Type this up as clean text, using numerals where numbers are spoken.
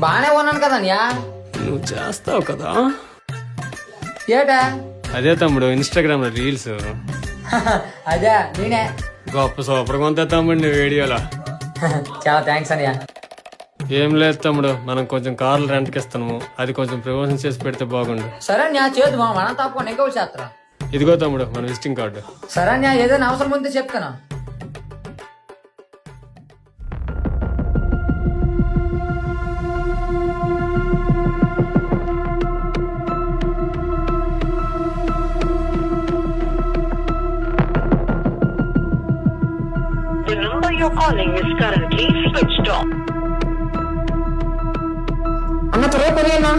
బానే ఉన్నాను కదన్యా. నువ్వు చేస్తావు కదా. ఏటా? అదే తమ్ముడు ఇన్స్టాగ్రామ్ లో రీల్స్. అదే నేనే. గొప్ప సూపర్ గా ఉంటా తమ్ముడు నీ వీడియోలో. చాలా థ్యాంక్స్ అన్నయ్య. ఏం లేదు తమ్ముడు, మనం కొంచెం కార్లు రెంట్కి ఇస్తాము, అది కొంచెం ప్రమోషన్ చేసి పెడితే బాగుండు. సరే అన్యా చేద్దామా, మనం తప్పకుండా ఇంకా చేస్తారా. ఇదిగో తమ్ముడు మన విజిటింగ్ కార్డు. సరే అన్యా, ఏదైనా అవసరం ఉంటే చెప్తాను. The number you're calling is currently switched off. అన్న త్వరగా పని అన్నా.